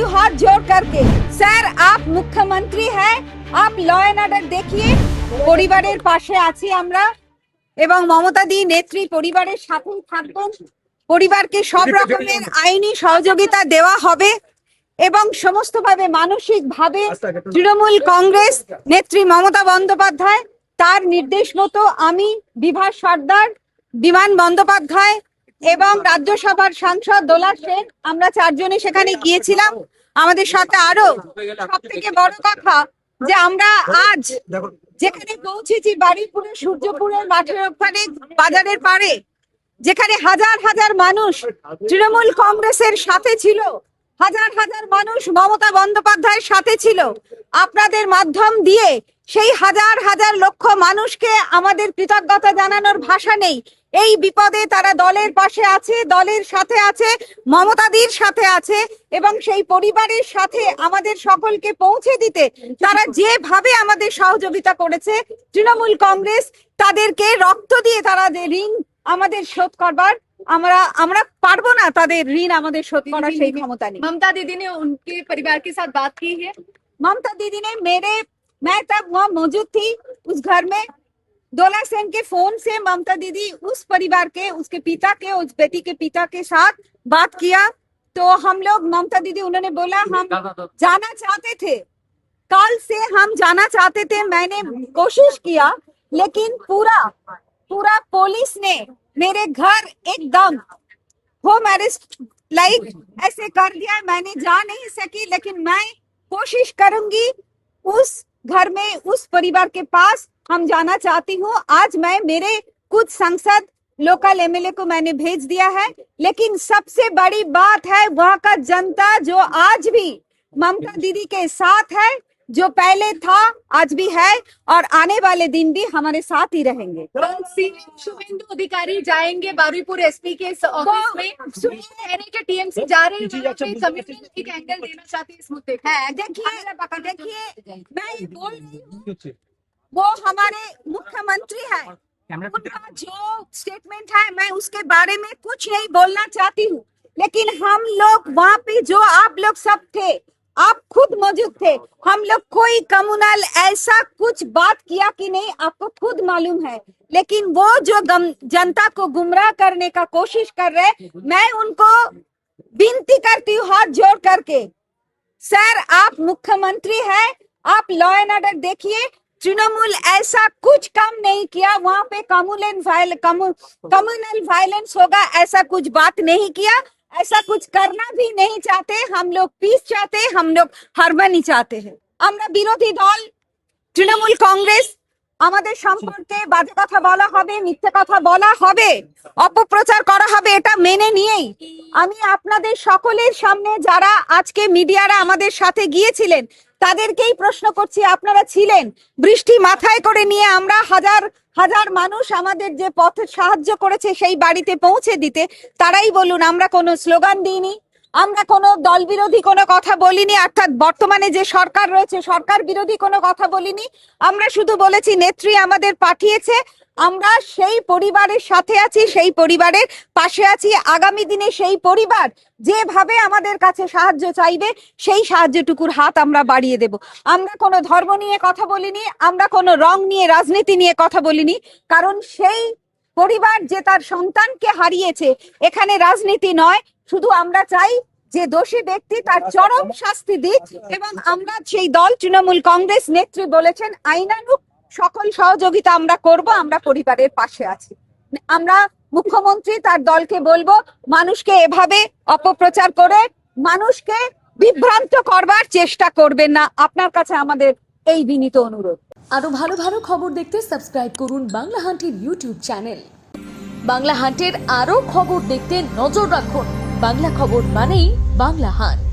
हूँ हाथ जोड़ करके, सर आप मुख्यमंत्री हैं, आप लॉ एंड ऑर्डर देखिए। পরিবারের পাশে আছি আমরা এবং মমতা দি নেত্রী পরিবারের সাথেই থাকবেন। পরিবারকে সব রকমের আইনি সহযোগিতা দেওয়া হবে এবং সমস্তভাবে মানসিকভাবে তৃণমূল কংগ্রেস নেত্রী মমতা বন্দ্যোপাধ্যায় তার নির্দেশ মতো আমি বিভা সর্দার, বিমান বন্দ্যোপাধ্যায় এবং রাজ্যসভার সাংসদ দোলা সেন আমরা চারজনে সেখানে গিয়েছিলাম। আমাদের সাথে আরো সবথেকে বড় কথা যে আমরা আজ যেখানে পৌঁছেছি বারুইপুরে সূর্যপুরের মাঠের ওখানে বাজারের পাড়ে, যেখানে হাজার হাজার মানুষ তৃণমূল কংগ্রেসের সাথে ছিল, হাজার হাজার মানুষ মমতা বন্দ্যোপাধ্যায়ের সাথে ছিল। আপনাদের মাধ্যম দিয়ে সেই হাজার হাজার লক্ষ মানুষকে আমাদের কৃতজ্ঞতা জানানোর ভাষা নেই। এই বিপদে তারা দলের পাশে আছে, দলের সাথে আছে, মমতাদির সাথে আছে এবং সেই পরিবারের সাথে আমাদের সকলকে পৌঁছে দিতে তারা যেভাবে আমাদের সহযোগিতা করেছে তৃণমূল কংগ্রেস, তাদেরকে রক্ত দিয়ে তারা যে ঋণ আমাদের শোধ করবার আমরা পারবো না, তাদের ঋণ আমাদের শোধ করার সেই ক্ষমতা নেই। ममता दीदी ने उनके परिवार के साथ बात की है। ममता दीदी ने मैं तब वहाँ मौजूद थी उस घर में। दोला सेन के फोन से ममता दीदी उस परिवार के, उसके पिता के, उस बेटी के पिता के साथ बात किया। तो हम लोग ममता दीदी उन्होंने बोला हम जाना चाहते थे, कल से हम जाना चाहते थे, मैंने कोशिश किया लेकिन पूरा पुलिस ने मेरे घर एकदम होम अरेस्ट लाइक ऐसे कर दिया। मैंने जा नहीं सकी लेकिन मैं कोशिश करूंगी उस घर में, उस परिवार के पास हम जाना चाहती हूँ। आज मैं मेरे कुछ सांसद लोकल एमएलए को मैंने भेज दिया है, लेकिन सबसे बड़ी बात है वहाँ का जनता जो आज भी ममता दीदी के साथ है, जो पहले था आज भी है और आने वाले दिन भी हमारे साथ ही रहेंगे। शुभेंदु अधिकारी जाएंगे बारुईपुर एसपी के ऑफिस में, कहने के टीएमसी जा रहे हैं, कमिश्नर एक एंगल देना चाहते हैं इस मुद्दे पे। देखिए मैं ये बोल रही हूँ, वो हमारे मुख्यमंत्री है, उनका जो स्टेटमेंट है मैं उसके बारे में कुछ नहीं बोलना चाहती हूँ, लेकिन हम लोग वहाँ पे जो आप लोग सब थे, आप खुद मौजूद थे, हम लोग कोई कम्युनल ऐसा कुछ बात किया कि नहीं आपको खुद मालूम है। लेकिन वो जो जनता को गुमराह करने का कोशिश कर रहे, मैं उनको विनती करती हूँ हाथ जोड़ करके, सर आप मुख्यमंत्री हैं, आप लॉ एंड ऑर्डर देखिए। तृणमूल ऐसा कुछ काम नहीं किया, वहाँ पे कम्युनल वायलेंस होगा ऐसा कुछ बात नहीं किया, ऐसा कुछ करना भी नहीं चाहते। हम लोग पीस चाहते, हम लोग हारमोनी चाहते हैं। আমরা বিরোধী দল তৃণমূল কংগ্রেস, আমাদের সম্পর্কে বাজে কথা বলা হবে, মিথ্যে কথা বলা হবে, অপপ্রচার করা হবে, এটা মেনে নিয়েই আমি আপনাদের সকলের সামনে যারা আজকে মিডিয়ারা আমাদের সাথে গিয়েছিলেন তাদেরকেই প্রশ্ন করছি, আপনারা ছিলেন, বৃষ্টি মাথায় করে নিয়ে আমরা হাজার হাজার মানুষ আমাদের যে পথে সাহায্য করেছে সেই বাড়িতে পৌঁছে দিতে, তারাই বলুন আমরা কোনো স্লোগান দিইনি, আমরা কোনো দল বিরোধী কোনো কথা বলিনি, অর্থাৎ বর্তমানে যে সরকার রয়েছে সরকার বিরোধী কোনো কথা বলিনি। আমরা শুধু বলেছি নেত্রী আমাদের পাঠিয়েছে, আমরা সেই পরিবারের সাথে আছি, সেই পরিবারের পাশে আছি। আগামী দিনে সেই পরিবার যেভাবে আমাদের কাছে সাহায্য চাইবে সেই সাহায্যটুকুর হাত আমরা বাড়িয়ে দেব। আমরা কোনো ধর্ম নিয়ে কথা বলিনি, আমরা কোনো রং নিয়ে রাজনীতি নিয়ে কথা বলিনি, কারণ সেই পরিবার যে তার সন্তানকে হারিয়েছে, এখানে রাজনীতি নয়, শুধু আমরা চাই যে দোষী ব্যক্তি তার চরম শাস্তি দিক এবং আমরা সেই দল তৃণমূল কংগ্রেস নেত্রী বলেছেন আইনানুগ সকল সহযোগিতা আমরা করব, আমরা পরিবারের পাশে আছি। আমরা মুখ্যমন্ত্রী তার দলকে বলবো মানুষকে এভাবে অপপ্রচার করে মানুষকে বিভ্রান্ত করবার চেষ্টা করবেন না, আপনার কাছে আমাদের এই বিনীত অনুরোধ। আরো ভালো ভালো খবর দেখতে সাবস্ক্রাইব করুন বাংলা হান্টের ইউটিউব চ্যানেল। বাংলা হান্টের আরো খবর দেখতে নজর রাখুন। বাংলা খবর মানেই বাংলা হান্ট।